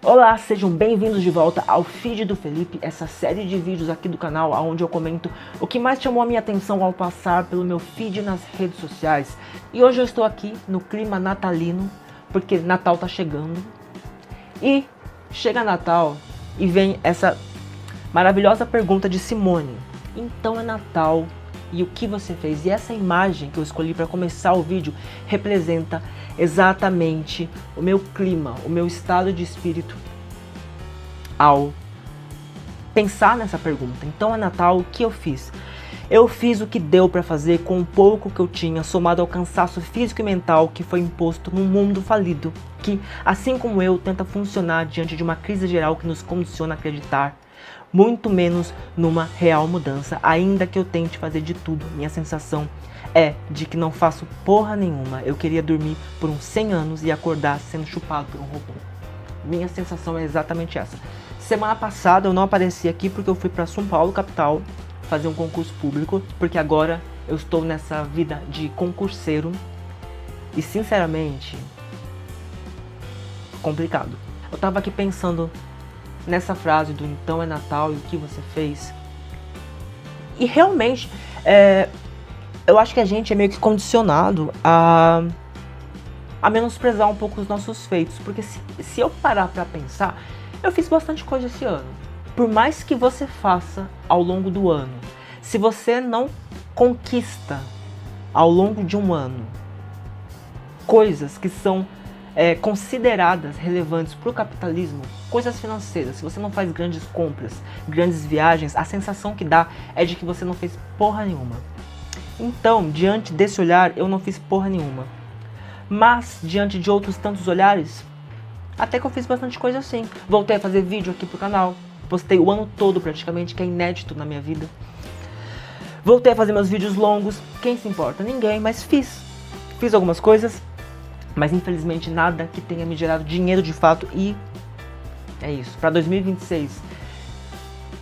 Olá, sejam bem-vindos de volta ao Feed do Felipe, essa série de vídeos aqui do canal onde eu comento o que mais chamou a minha atenção ao passar pelo meu feed nas redes sociais. E hoje eu estou aqui no clima natalino, porque Natal tá chegando. E chega Natal e vem essa maravilhosa pergunta de Simone. Então é Natal, e o que você fez? E essa imagem que eu escolhi para começar o vídeo representa exatamente o meu clima, o meu estado de espírito ao pensar nessa pergunta. Então é Natal, o que eu fiz? Eu fiz o que deu para fazer com o pouco que eu tinha, somado ao cansaço físico e mental que foi imposto num mundo falido, que, assim como eu, tenta funcionar diante de uma crise geral que nos condiciona a acreditar muito menos numa real mudança, ainda que eu tente fazer de tudo. Minha sensação é de que não faço porra nenhuma. Eu queria dormir por uns 100 anos e acordar sendo chupado por um robô. Minha sensação é exatamente essa. Semana passada eu não apareci aqui porque eu fui para São Paulo, capital, fazer um concurso público, porque agora eu estou nessa vida de concurseiro e, sinceramente, complicado. Eu tava aqui pensando nessa frase do então é Natal e o que você fez. E realmente, eu acho que a gente é meio que condicionado a menosprezar um pouco os nossos feitos. Porque se eu parar pra pensar, eu fiz bastante coisa esse ano. Por mais que você faça ao longo do ano, se você não conquista ao longo de um ano coisas que são consideradas relevantes para o capitalismo, coisas financeiras, se você não faz grandes compras, grandes viagens, a sensação que dá é de que você não fez porra nenhuma. Então, diante desse olhar, eu não fiz porra nenhuma. Mas, diante de outros tantos olhares, até que eu fiz bastante coisa assim. Voltei a fazer vídeo aqui pro canal, postei o ano todo praticamente, que é inédito na minha vida. Voltei a fazer meus vídeos longos, quem se importa? Ninguém, mas fiz. Fiz algumas coisas, mas infelizmente nada que tenha me gerado dinheiro de fato, e é isso. Para 2026,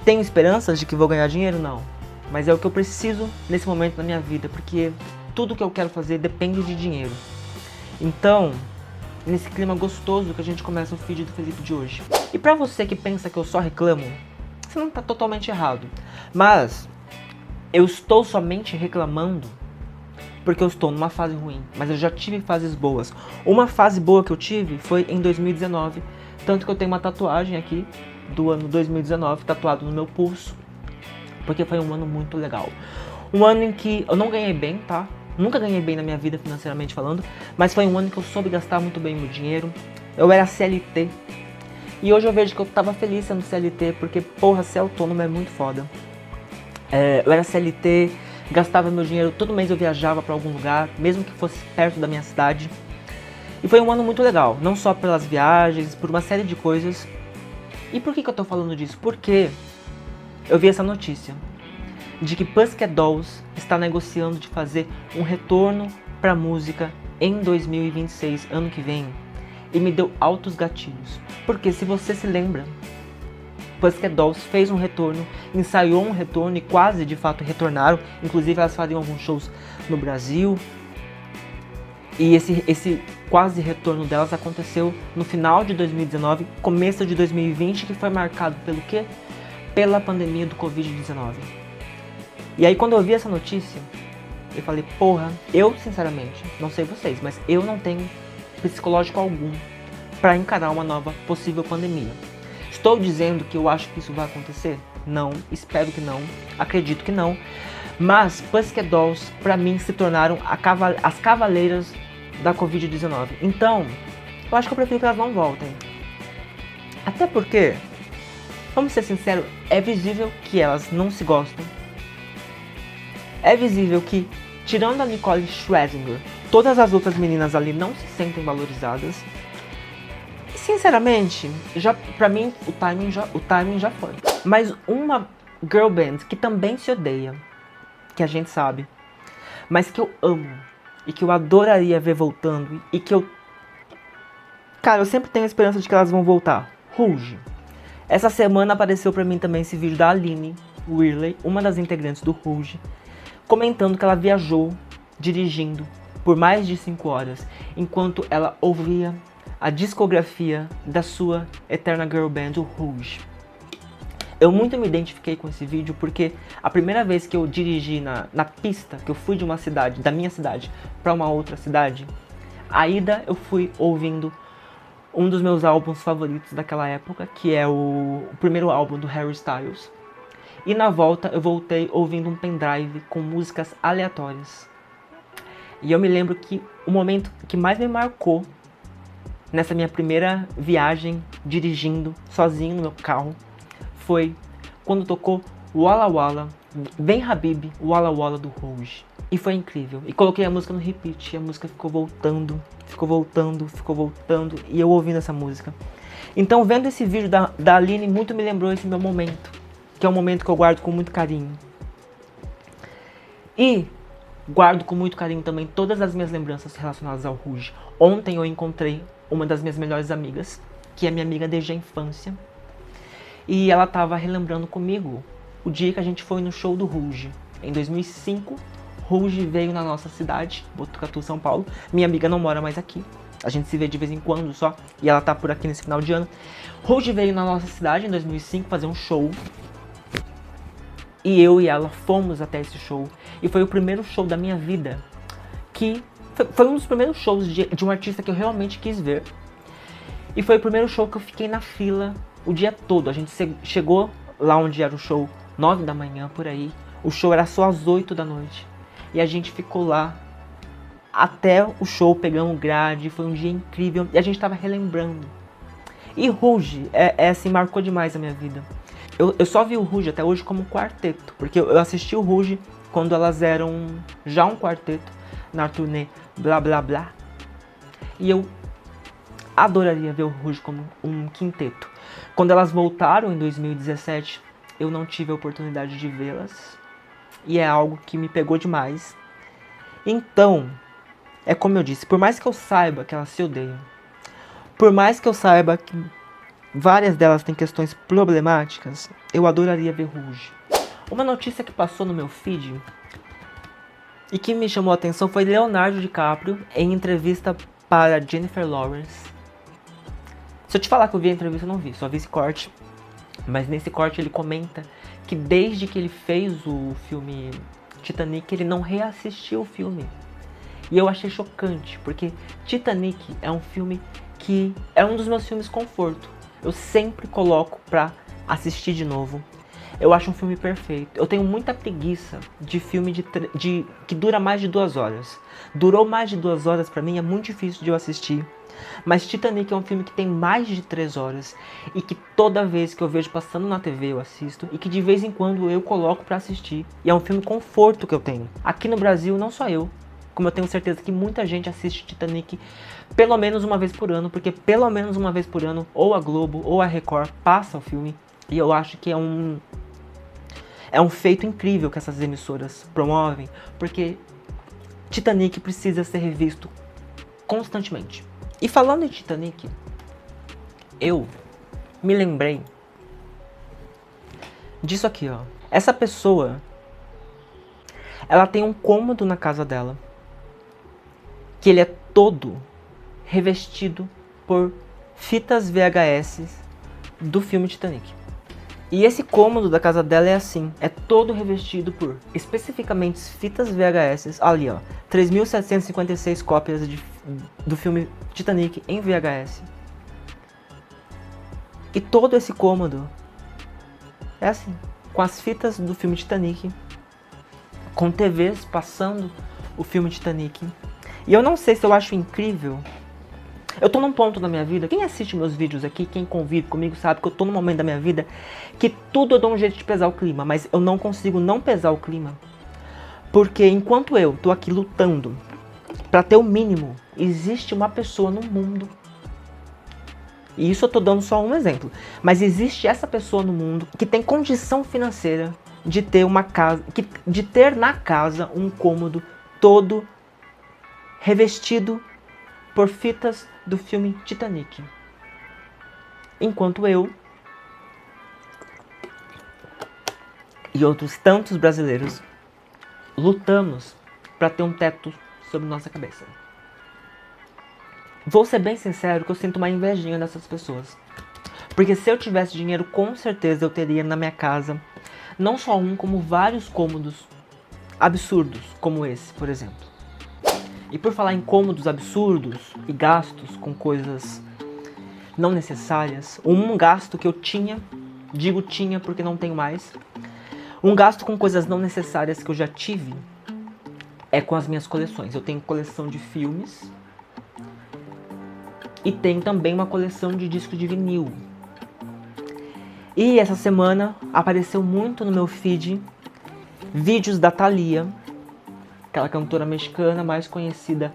tenho esperanças de que vou ganhar dinheiro? Não. Mas é o que eu preciso nesse momento da minha vida, porque tudo que eu quero fazer depende de dinheiro. Então, nesse clima gostoso que a gente começa o feed do Felipe de hoje. E pra você que pensa que eu só reclamo, você não tá totalmente errado. Mas eu estou somente reclamando porque eu estou numa fase ruim, mas eu já tive fases boas. Uma fase boa que eu tive foi em 2019, tanto que eu tenho uma tatuagem aqui do ano 2019 tatuado no meu pulso, porque foi um ano muito legal. Um ano em que eu não ganhei bem, tá? Nunca ganhei bem na minha vida financeiramente falando, mas foi um ano que eu soube gastar muito bem o meu dinheiro. Eu era CLT, e hoje eu vejo que eu tava feliz sendo CLT, porque porra, ser autônomo é muito foda. Eu era CLT, gastava meu dinheiro, todo mês eu viajava para algum lugar, mesmo que fosse perto da minha cidade. E foi um ano muito legal, não só pelas viagens, por uma série de coisas. E por que eu tô falando disso? Porque eu vi essa notícia de que Pussycat Dolls está negociando de fazer um retorno pra música em 2026, ano que vem. E me deu altos gatilhos. Porque se você se lembra, Pussycat Dolls fez um retorno, ensaiou um retorno e quase de fato retornaram. Inclusive elas faziam alguns shows no Brasil. E esse quase retorno delas aconteceu no final de 2019, começo de 2020, que foi marcado pelo quê? Pela pandemia do Covid-19. E aí quando eu vi essa notícia, eu falei, porra, eu sinceramente, não sei vocês, mas eu não tenho psicológico algum para encarar uma nova possível pandemia. Estou dizendo que eu acho que isso vai acontecer? Não, espero que não, acredito que não. Mas Pussycat Dolls, pra mim, se tornaram as cavaleiras da Covid-19. Então, eu acho que eu prefiro que elas não voltem. Até porque, vamos ser sinceros, é visível que elas não se gostam. É visível que, tirando a Nicole Scherzinger, todas as outras meninas ali não se sentem valorizadas. Sinceramente, pra mim o timing já foi. Mas uma girl band que também se odeia, que a gente sabe, mas que eu amo e que eu adoraria ver voltando e que cara, eu sempre tenho a esperança de que elas vão voltar. Rouge. Essa semana apareceu pra mim também esse vídeo da Aline Whirley, uma das integrantes do Rouge, comentando que ela viajou dirigindo por mais de 5 horas, enquanto ela ouvia a discografia da sua eterna girl band, o Rouge. Eu muito me identifiquei com esse vídeo porque a primeira vez que eu dirigi na pista, que eu fui de uma cidade, da minha cidade, para uma outra cidade, a ida eu fui ouvindo um dos meus álbuns favoritos daquela época, que é o primeiro álbum do Harry Styles. E na volta eu voltei ouvindo um pendrive com músicas aleatórias. E eu me lembro que o momento que mais me marcou nessa minha primeira viagem dirigindo sozinho no meu carro foi quando tocou Walla Walla, Vem Habib, Walla Walla do Rouge. E foi incrível. E coloquei a música no repeat, e a música ficou voltando, e eu ouvindo essa música. Então, vendo esse vídeo da Aline, muito me lembrou esse meu momento, que é um momento que eu guardo com muito carinho. E guardo com muito carinho também todas as minhas lembranças relacionadas ao Rouge. Ontem eu encontrei uma das minhas melhores amigas, que é minha amiga desde a infância. E ela estava relembrando comigo o dia que a gente foi no show do Rouge. Em 2005, Rouge veio na nossa cidade, Botucatu, São Paulo. Minha amiga não mora mais aqui. A gente se vê de vez em quando só. E ela tá por aqui nesse final de ano. Rouge veio na nossa cidade em 2005 fazer um show. E eu e ela fomos até esse show. E foi o primeiro show da minha vida. Que foi um dos primeiros shows de um artista que eu realmente quis ver. E foi o primeiro show que eu fiquei na fila o dia todo. A gente chegou lá onde era o show 9 da manhã, por aí. O show era só às 8 da noite. E a gente ficou lá até o show, pegamos grade. Foi um dia incrível. E a gente tava relembrando. E Rouge, assim, marcou demais a minha vida. Eu só vi o Rouge até hoje como um quarteto. Porque eu assisti o Rouge quando elas eram já um quarteto na turnê Blá Blá Blá. E eu adoraria ver o Rouge como um quinteto. Quando elas voltaram em 2017, eu não tive a oportunidade de vê-las. E é algo que me pegou demais. Então, é como eu disse, por mais que eu saiba que elas se odeiam, por mais que eu saiba que várias delas têm questões problemáticas, eu adoraria ver Rouge. Uma notícia que passou no meu feed e que me chamou a atenção foi Leonardo DiCaprio em entrevista para Jennifer Lawrence. Se eu te falar que eu vi a entrevista, eu não vi, só vi esse corte. Mas nesse corte ele comenta que desde que ele fez o filme Titanic, ele não reassistiu o filme. E eu achei chocante, porque Titanic é um filme que é um dos meus filmes conforto. Eu sempre coloco pra assistir de novo. Eu acho um filme perfeito. Eu tenho muita preguiça de filme que dura mais de 2 horas. Durou mais de 2 horas pra mim, é muito difícil de eu assistir. Mas Titanic é um filme que tem mais de 3 horas e que toda vez que eu vejo passando na TV eu assisto e que de vez em quando eu coloco pra assistir. E é um filme conforto que eu tenho. Aqui no Brasil, não só eu, como eu tenho certeza que muita gente assiste Titanic pelo menos uma vez por ano, porque pelo menos uma vez por ano ou a Globo ou a Record passa o filme. E eu acho que é um feito incrível que essas emissoras promovem, porque Titanic precisa ser revisto constantemente. E falando em Titanic, eu me lembrei disso aqui, ó. Essa pessoa, ela tem um cômodo na casa dela, que ele é todo revestido por fitas VHS do filme Titanic. E esse cômodo da casa dela é assim, é todo revestido por, especificamente, fitas VHS, ali ó, 3.756 cópias do filme Titanic em VHS. E todo esse cômodo é assim, com as fitas do filme Titanic, com TVs passando o filme Titanic. E eu não sei se eu acho incrível. Eu tô num ponto da minha vida, quem assiste meus vídeos aqui, quem convive comigo sabe que eu tô num momento da minha vida que tudo eu dou um jeito de pesar o clima, mas eu não consigo não pesar o clima. Porque enquanto eu tô aqui lutando pra ter o mínimo, existe uma pessoa no mundo, e isso eu tô dando só um exemplo, mas existe essa pessoa no mundo que tem condição financeira de ter uma casa, de ter na casa um cômodo todo revestido por fitas do filme Titanic. Enquanto eu e outros tantos brasileiros lutamos para ter um teto sobre nossa cabeça. Vou ser bem sincero que eu sinto uma invejinha dessas pessoas. Porque se eu tivesse dinheiro, com certeza eu teria na minha casa não só um, como vários cômodos absurdos, como esse, por exemplo. E por falar em cômodos absurdos e gastos com coisas não necessárias, um gasto que eu tinha, digo tinha porque não tenho mais, um gasto com coisas não necessárias que eu já tive é com as minhas coleções. Eu tenho coleção de filmes e tenho também uma coleção de discos de vinil. E essa semana apareceu muito no meu feed vídeos da Thalía, aquela cantora mexicana mais conhecida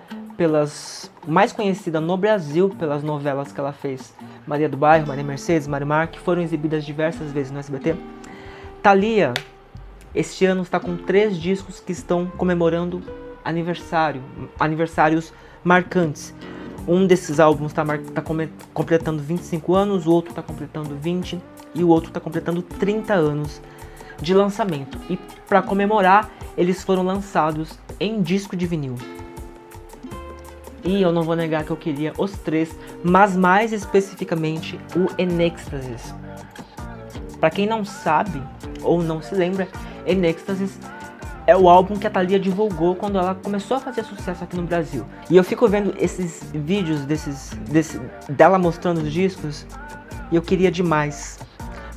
no Brasil pelas novelas que ela fez, Maria do Bairro, Maria Mercedes, Marimar, que foram exibidas diversas vezes no SBT. Thalía, este ano está com 3 discos que estão comemorando aniversários marcantes. Um desses álbuns está completando 25 anos, o outro está completando 20 e o outro está completando 30 anos de lançamento. E para comemorar, eles foram lançados em disco de vinil. E eu não vou negar que eu queria os 3, mas mais especificamente o Enextasis. Para quem não sabe ou não se lembra, Enextasis é o álbum que a Thalía divulgou quando ela começou a fazer sucesso aqui no Brasil. E eu fico vendo esses vídeos dela mostrando os discos e eu queria demais.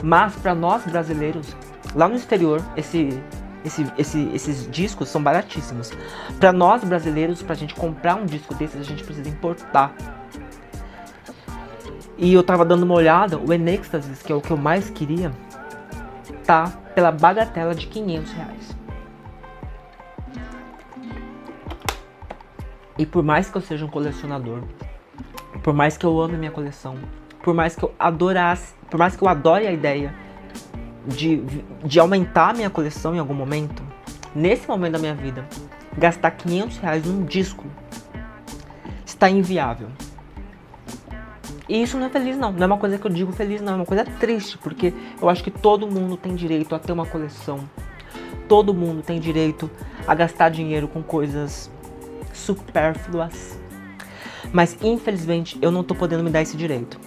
Mas para nós brasileiros, lá no exterior, esses discos são baratíssimos. Para nós brasileiros, pra gente comprar um disco desses, a gente precisa importar. E eu tava dando uma olhada, o Enextasis, que é o que eu mais queria, tá pela bagatela de R$500. E por mais que eu seja um colecionador, por mais que eu ame minha coleção, por mais que eu adore a ideia de aumentar a minha coleção em algum momento, nesse momento da minha vida, gastar R$500 num disco está inviável. E isso não é feliz não, não é uma coisa que eu digo feliz não, é uma coisa triste, porque eu acho que todo mundo tem direito a ter uma coleção, todo mundo tem direito a gastar dinheiro com coisas supérfluas, mas infelizmente eu não tô podendo me dar esse direito.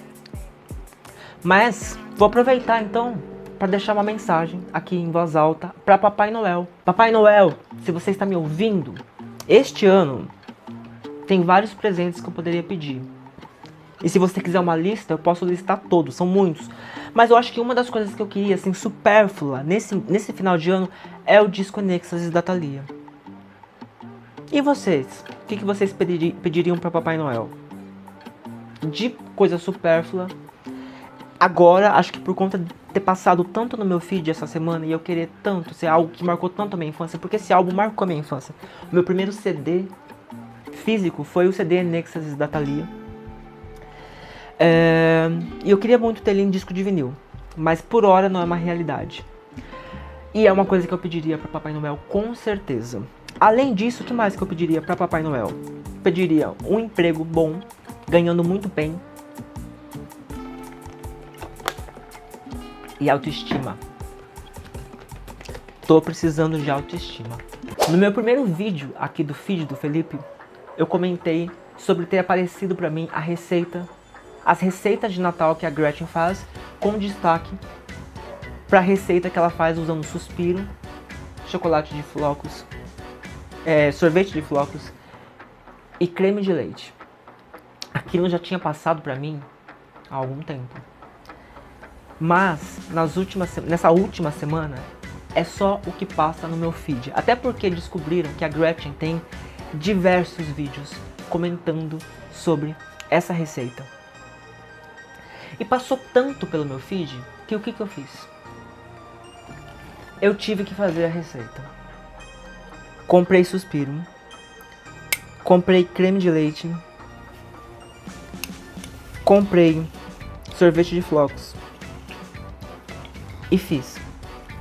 Mas vou aproveitar então para deixar uma mensagem aqui em voz alta para Papai Noel. Papai Noel, se você está me ouvindo, este ano tem vários presentes que eu poderia pedir. E se você quiser uma lista, eu posso listar todos, são muitos. Mas eu acho que uma das coisas que eu queria, assim, supérflua, nesse final de ano, é o disco Enextasis da Thalía. E vocês? O que vocês pediriam para Papai Noel? De coisa supérflua. Agora, acho que por conta de ter passado tanto no meu feed essa semana e eu querer tanto ser algo que marcou tanto a minha infância, porque esse álbum marcou a minha infância. O meu primeiro CD físico foi o CD Enextasis da Thalía. E eu queria muito ter ele em disco de vinil, mas por hora não é uma realidade. E é uma coisa que eu pediria para Papai Noel, com certeza. Além disso, o que mais que eu pediria para Papai Noel? Pediria um emprego bom, ganhando muito bem. E autoestima. Tô precisando de autoestima. No meu primeiro vídeo aqui do feed do Felipe, eu comentei sobre ter aparecido para mim as receitas de Natal que a Gretchen faz, com destaque para a receita que ela faz usando suspiro, chocolate de flocos, sorvete de flocos e creme de leite. Aquilo já tinha passado para mim há algum tempo. Mas nessa última semana é só o que passa no meu feed. Até porque descobriram que a Gretchen tem diversos vídeos comentando sobre essa receita. E passou tanto pelo meu feed que o que eu fiz? Eu tive que fazer a receita. Comprei suspiro, comprei creme de leite, comprei sorvete de flocos e fiz.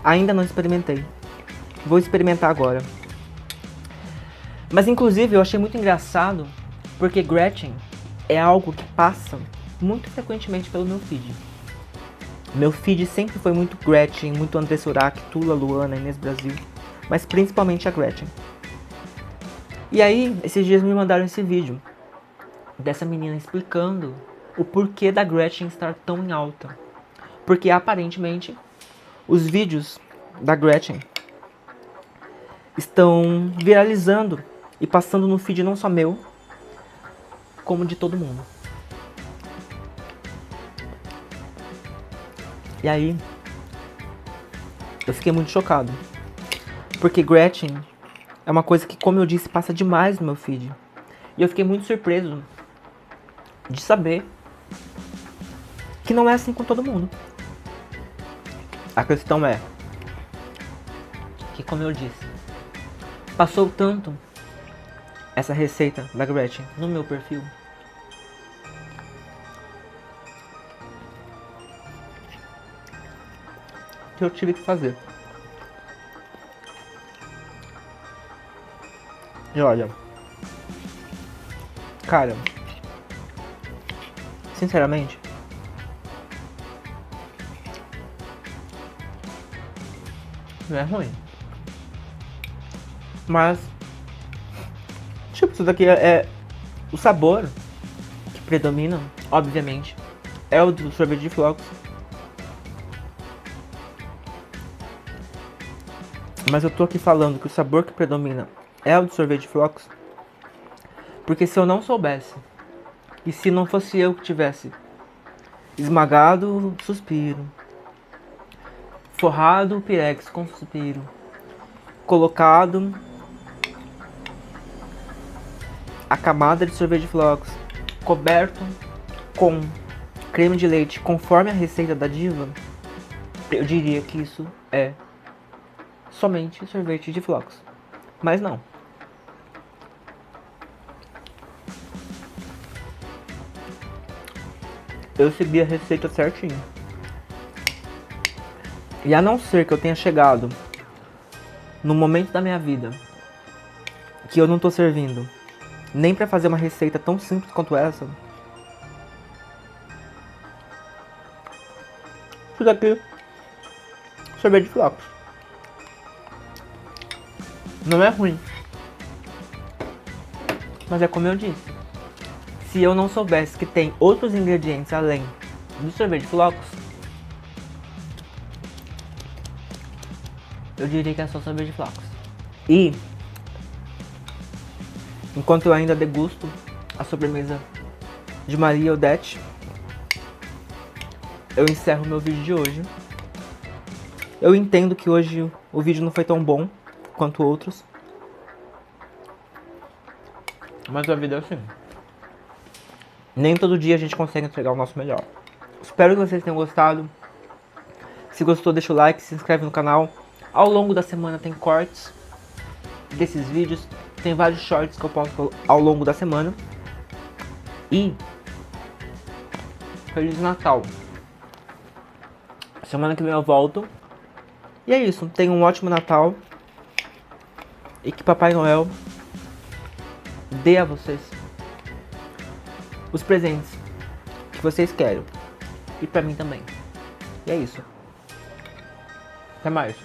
Ainda não experimentei. Vou experimentar agora. Mas inclusive eu achei muito engraçado porque Gretchen é algo que passa muito frequentemente pelo meu feed. Meu feed sempre foi muito Gretchen, muito André Surak, Tula, Luana, Inês Brasil, mas principalmente a Gretchen. E aí, esses dias me mandaram esse vídeo dessa menina explicando o porquê da Gretchen estar tão em alta. Porque aparentemente os vídeos da Gretchen estão viralizando e passando no feed não só meu, como de todo mundo. E aí, eu fiquei muito chocado. Porque Gretchen é uma coisa que, como eu disse, passa demais no meu feed. E eu fiquei muito surpreso de saber que não é assim com todo mundo. A questão é que, como eu disse, passou tanto essa receita da Gretchen no meu perfil que eu tive que fazer. E olha, cara, sinceramente, não é ruim. Mas, tipo, isso daqui é o sabor que predomina, obviamente, é o do sorvete de flocos. Mas eu tô aqui falando que o sabor que predomina é o do sorvete de flocos, porque se eu não soubesse, e se não fosse eu que tivesse esmagado o suspiro, forrado o pirex com suspiro, colocado a camada de sorvete de flocos, coberto com creme de leite conforme a receita da diva, eu diria que isso é somente sorvete de flocos. Mas não. Eu segui a receita certinho. E a não ser que eu tenha chegado no momento da minha vida que eu não tô servindo nem pra fazer uma receita tão simples quanto essa, isso daqui, sorvete de flocos. Não é ruim. Mas é como eu disse. Se eu não soubesse que tem outros ingredientes além do sorvete de flocos, eu diria que é só sorvete de flocos. E enquanto eu ainda degusto a sobremesa de Maria Odete, eu encerro meu vídeo de hoje. Eu entendo que hoje o vídeo não foi tão bom quanto outros, mas a vida é assim. Nem todo dia a gente consegue entregar o nosso melhor. Espero que vocês tenham gostado. Se gostou, deixa o like, se inscreve no canal. Ao longo da semana tem cortes desses vídeos. Tem vários shorts que eu posto ao longo da semana. E Feliz Natal. Semana que vem eu volto. E é isso. Tenham um ótimo Natal. E que Papai Noel dê a vocês os presentes que vocês querem. E pra mim também. E é isso. Até mais.